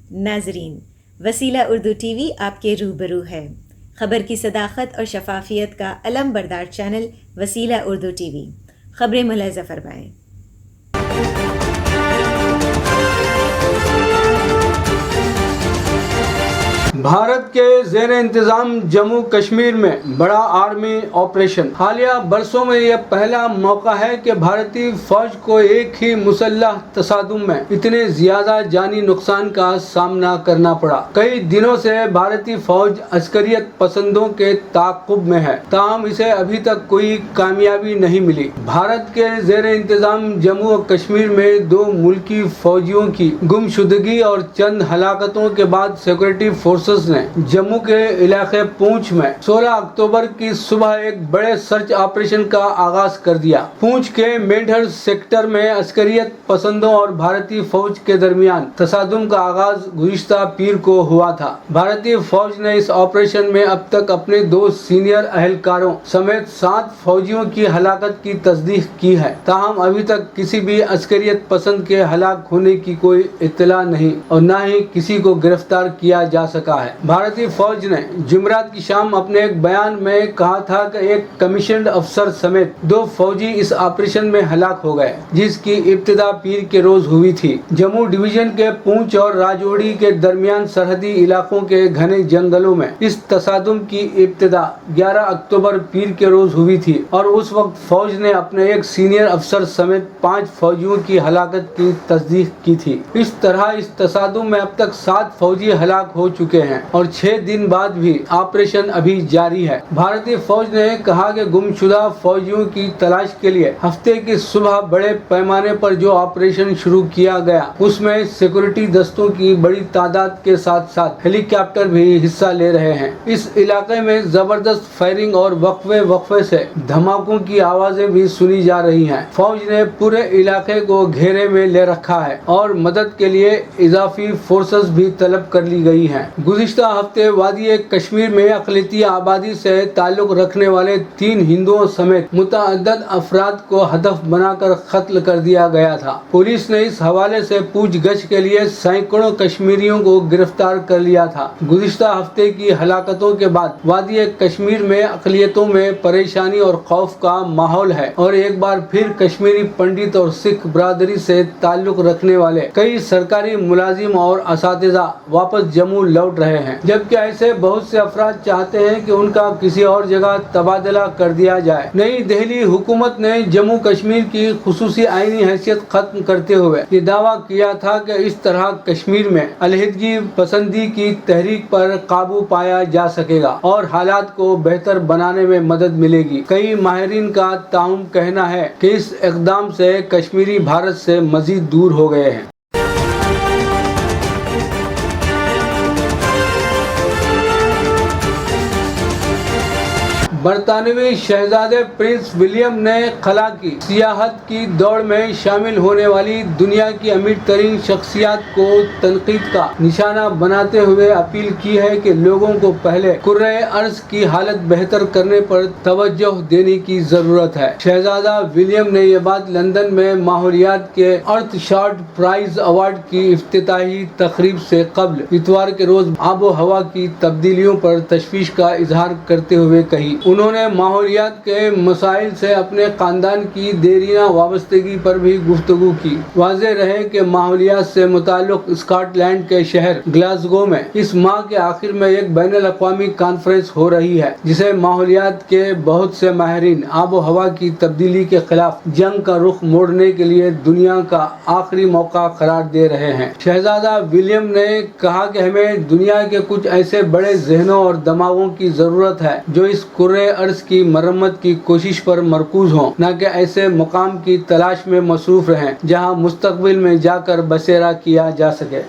ناظرین، وسیلہ Urdu T V آپ کے روبرو ہے۔ خبر کی صداقت اور شفافیت کا علم بردار چینل وسیلہ اردو ٹی وی۔ خبریں ملاحظہ فرمائیں۔ بھارت کے زیر انتظام جموں کشمیر میں بڑا آرمی آپریشن۔ حالیہ برسوں میں یہ پہلا موقع ہے کہ بھارتی فوج کو ایک ہی مسلح تصادم میں اتنے زیادہ جانی نقصان کا سامنا کرنا پڑا۔ کئی دنوں سے بھارتی فوج عسکریت پسندوں کے تعاقب میں ہے، تاہم اسے ابھی تک کوئی کامیابی نہیں ملی۔ بھارت کے زیر انتظام جموں و کشمیر میں دو ملکی فوجیوں کی گمشدگی اور چند ہلاکتوں کے بعد سیکورٹی فورسز نے جموں کے علاقے پونچھ میں 16 اکتوبر کی صبح ایک بڑے سرچ آپریشن کا آغاز کر دیا۔ پونچھ کے مینڈھر سیکٹر میں عسکریت پسندوں اور بھارتی فوج کے درمیان تصادم کا آغاز گزشتہ پیر کو ہوا تھا۔ بھارتی فوج نے اس آپریشن میں اب تک اپنے 2 سینئر اہلکاروں سمیت 7 فوجیوں کی ہلاکت کی تصدیق کی ہے، تاہم ابھی تک کسی بھی عسکریت پسند کے ہلاک ہونے کی کوئی اطلاع نہیں اور نہ ہی کسی کو گرفتار کیا جا سکا ہے۔ بھارتی فوج نے جمعرات کی شام اپنے ایک بیان میں کہا تھا کہ ایک کمیشنڈ افسر سمیت 2 فوجی اس آپریشن میں ہلاک ہو گئے، جس کی ابتدا پیر کے روز ہوئی تھی۔ جموں ڈویژن کے پونچھ اور راجوری کے درمیان سرحدی علاقوں کے گھنے جنگلوں میں اس تصادم کی ابتدا 11 اکتوبر پیر کے روز ہوئی تھی اور اس وقت فوج نے اپنے ایک سینئر افسر سمیت 5 فوجیوں کی ہلاکت کی تصدیق کی تھی۔ اس طرح اس تصادم میں اب تک 7 فوجی ہلاک ہو چکے ہیں اور 6 دن بعد بھی آپریشن ابھی جاری ہے۔ بھارتی فوج نے کہا کہ گمشدہ فوجیوں کی تلاش کے لیے ہفتے کی صبح بڑے پیمانے پر جو آپریشن شروع کیا گیا، اس میں سیکورٹی دستوں کی بڑی تعداد کے ساتھ ساتھ ہیلی کاپٹر بھی حصہ لے رہے ہیں۔ اس علاقے میں زبردست فائرنگ اور وقفے سے دھماکوں کی آوازیں بھی سنی جا رہی ہیں۔ فوج نے پورے علاقے کو گھیرے میں لے رکھا ہے اور مدد کے لیے اضافی فورسز بھی طلب کر لی گئی ہیں۔ گزشتہ ہفتے وادی کشمیر میں اقلیتی آبادی سے تعلق رکھنے والے 3 ہندوؤں سمیت متعدد افراد کو ہدف بنا کر قتل کر دیا گیا تھا۔ پولیس نے اس حوالے سے پوچھ گچھ کے لیے سینکڑوں کشمیریوں کو گرفتار کر لیا تھا۔ گزشتہ ہفتے کی ہلاکتوں کے بعد وادی کشمیر میں اقلیتوں میں پریشانی اور خوف کا ماحول ہے اور ایک بار پھر کشمیری پنڈت اور سکھ برادری سے تعلق رکھنے والے کئی سرکاری ملازم اور اساتذہ واپس جموں لوٹ رہے ہیں، جبکہ ایسے بہت سے افراد چاہتے ہیں کہ ان کا کسی اور جگہ تبادلہ کر دیا جائے۔ نئی دہلی حکومت نے جموں کشمیر کی خصوصی آئینی حیثیت ختم کرتے ہوئے یہ دعویٰ کیا تھا کہ اس طرح کشمیر میں علیحدگی پسندی کی تحریک پر قابو پایا جا سکے گا اور حالات کو بہتر بنانے میں مدد ملے گی۔ کئی ماہرین کا تاہم کہنا ہے کہ اس اقدام سے کشمیری بھارت سے مزید دور ہو گئے ہیں۔ برطانوی شہزادے پرنس ولیم نے خلا کی سیاحت کی دوڑ میں شامل ہونے والی دنیا کی امیر ترین شخصیات کو تنقید کا نشانہ بناتے ہوئے اپیل کی ہے کہ لوگوں کو پہلے کرۂ ارض کی حالت بہتر کرنے پر توجہ دینے کی ضرورت ہے۔ شہزادہ ولیم نے یہ بات لندن میں ماحولیات کے ارتھ شارٹ پرائز ایوارڈ کی افتتاحی تقریب سے قبل اتوار کے روز آب و ہوا کی تبدیلیوں پر تشویش کا اظہار کرتے ہوئے کہی۔ انہوں نے ماحولیات کے مسائل سے اپنے خاندان کی دیرینہ وابستگی پر بھی گفتگو کی۔ واضح رہے کہ ماحولیات سے متعلق اسکاٹ لینڈ کے شہر گلاسگو میں اس ماہ کے آخر میں ایک بین الاقوامی کانفرنس ہو رہی ہے، جسے ماحولیات کے بہت سے ماہرین آب و ہوا کی تبدیلی کے خلاف جنگ کا رخ موڑنے کے لیے دنیا کا آخری موقع قرار دے رہے ہیں۔ شہزادہ ولیم نے کہا کہ ہمیں دنیا کے کچھ ایسے بڑے ذہنوں اور دماغوں کی ضرورت ہے جو اس کرۂ ارض کی مرمت کی کوشش پر مرکوز ہوں، نہ کہ ایسے مقام کی تلاش میں مصروف رہیں جہاں مستقبل میں جا کر بسیرا کیا جا سکے۔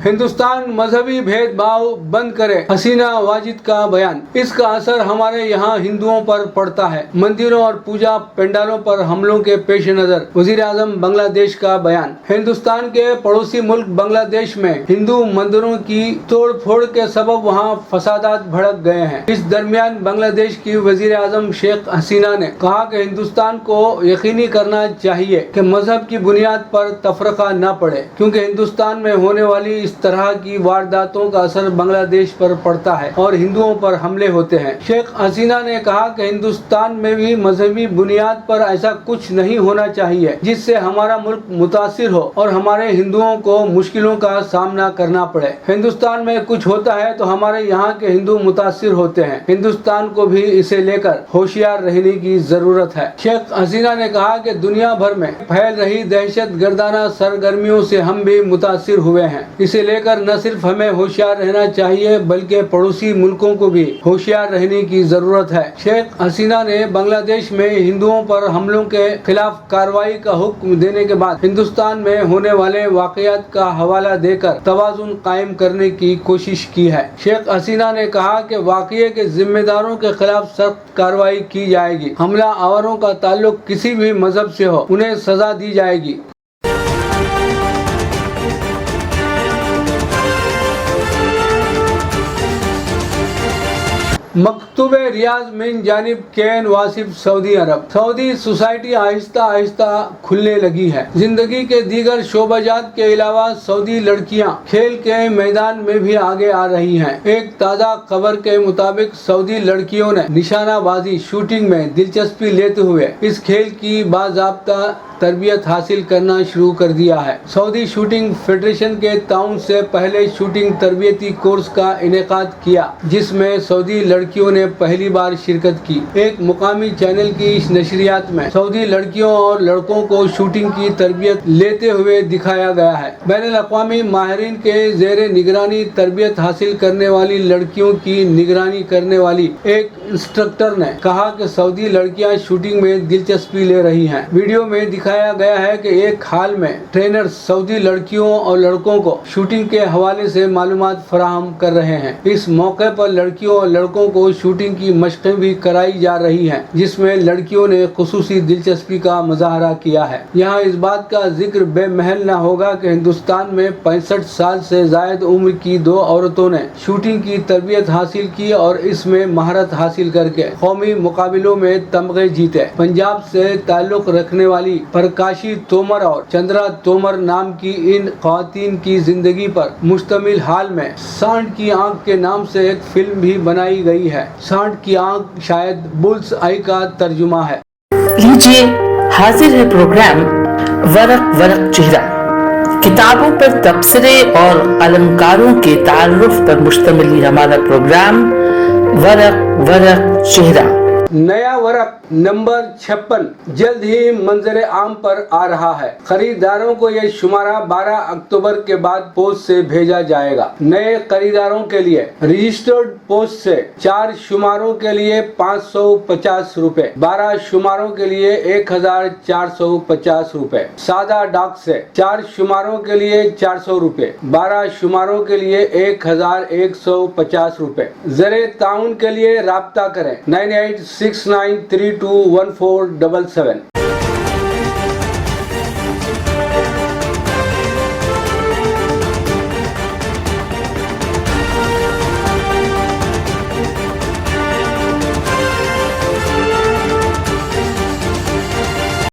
ہندوستان مذہبی بھید بھاؤ بند کرے، حسینہ واجد کا بیان۔ اس کا اثر ہمارے یہاں ہندوؤں پر پڑتا ہے۔ مندروں اور پوجا پنڈالوں پر حملوں کے پیش نظر وزیر اعظم بنگلہ دیش کا بیان۔ ہندوستان کے پڑوسی ملک بنگلہ دیش میں ہندو مندروں کی توڑ پھوڑ کے سبب وہاں فسادات بھڑک گئے ہیں۔ اس درمیان بنگلہ دیش کی وزیر اعظم شیخ حسینہ نے کہا کہ ہندوستان کو یقینی کرنا چاہیے کہ مذہب کی بنیاد پر تفرقہ نہ پڑے، کیونکہ ہندوستان میں ہونے والی اس طرح کی وارداتوں کا اثر بنگلہ دیش پر پڑتا ہے اور ہندوؤں پر حملے ہوتے ہیں۔ شیخ حسینہ نے کہا کہ ہندوستان میں بھی مذہبی بنیاد پر ایسا کچھ نہیں ہونا چاہیے جس سے ہمارا ملک متاثر ہو اور ہمارے ہندوؤں کو مشکلوں کا سامنا کرنا پڑے۔ ہندوستان میں کچھ ہوتا ہے تو ہمارے یہاں کے ہندو متاثر ہوتے ہیں۔ ہندوستان کو بھی اسے لے کر ہوشیار رہنے کی ضرورت ہے۔ شیخ حسینہ نے کہا کہ دنیا بھر میں پھیل رہی دہشت گردانہ سرگرمیوں سے ہم بھی متاثر ہوئے ہیں۔ اسے لے کر نہ صرف ہمیں ہوشیار رہنا چاہیے بلکہ پڑوسی ملکوں کو بھی ہوشیار رہنے کی ضرورت ہے۔ شیخ حسینہ نے بنگلہ دیش میں ہندوؤں پر حملوں کے خلاف کارروائی کا حکم دینے کے بعد ہندوستان میں ہونے والے واقعات کا حوالہ دے کر توازن قائم کرنے کی کوشش کی ہے۔ شیخ حسینہ نے کہا کہ واقعے کے ذمہ داروں کے خلاف سخت کارروائی کی جائے گی۔ حملہ آوروں کا تعلق کسی بھی مذہب سے ہو، انہیں سزا دی جائے گی۔ مکتوب ریاض من جانب can Wasif Saudi Arab. Saudi society آہستہ آہستہ کھلنے لگی ہے۔ زندگی کے دیگر شعبہ جات کے علاوہ سعودی لڑکیاں کھیل کے میدان میں بھی آگے آ رہی ہیں۔ ایک تازہ خبر کے مطابق سعودی لڑکیوں نے نشانہ بازی شوٹنگ میں دلچسپی لیتے ہوئے اس کھیل کی باضابطہ تربیت حاصل کرنا شروع کر دیا ہے۔ سعودی شوٹنگ فیڈریشن کے تعاون سے پہلے شوٹنگ تربیتی کورس کا انعقاد کیا جس میں سعودی لڑکیوں نے پہلی بار شرکت کی۔ ایک مقامی چینل کی اس نشریات میں سعودی لڑکیوں اور لڑکوں کو شوٹنگ کی تربیت لیتے ہوئے دکھایا گیا ہے۔ بین الاقوامی ماہرین کے زیر نگرانی تربیت حاصل کرنے والی لڑکیوں کی نگرانی کرنے والی ایک انسٹرکٹر نے کہا کہ سعودی لڑکیاں شوٹنگ میں دلچسپی لے رہی ہیں۔ ویڈیو میں دکھایا گیا ہے کہ ایک حال میں ٹرینر سعودی لڑکیوں اور لڑکوں کو شوٹنگ کے حوالے سے معلومات فراہم کر رہے ہیں۔ اس موقع پر لڑکیوں اور لڑکوں کو شوٹنگ کی مشقیں بھی کرائی جا رہی ہیں جس میں لڑکیوں نے خصوصی دلچسپی کا مظاہرہ کیا ہے۔ یہاں اس بات کا ذکر بے محل نہ ہوگا کہ ہندوستان میں 65 سال سے زائد عمر کی 2 عورتوں نے شوٹنگ کی تربیت حاصل کی اور اس میں مہارت حاصل کر کے قومی مقابلوں میں تمغے جیتے۔ پنجاب سے تعلق رکھنے والی پرکاشی تومر اور چندرا تومر نام کی ان خواتین کی زندگی پر مشتمل حال میں سانڈ کی آنکھ کے نام سے ایک فلم بھی بنائی گئی ہے۔ سانڈ کی آنکھ شاید بلز آئی کا ترجمہ ہے۔ لیجیے حاضر ہے پروگرام ورق ورق چہرہ، کتابوں پر تبصرے اور النکاروں کے تعارف پر مشتمل یہ ہمارا پروگرام ورق ورق چہرہ۔ نیا ورق نمبر 56 جلد ہی منظر عام پر آ رہا ہے۔ خریداروں کو یہ شمارہ 12 اکتوبر کے بعد پوسٹ سے بھیجا جائے گا۔ نئے خریداروں کے لیے رجسٹرڈ پوسٹ سے 4 شماروں کے لیے 550 روپے، 12 شماروں کے لیے 1450 روپے، سادہ ڈاک سے 4 شماروں کے لیے 400 روپے، 12 شماروں کے لیے 1150 روپے۔ زر تعاون کے لیے رابطہ کریں 9869321477۔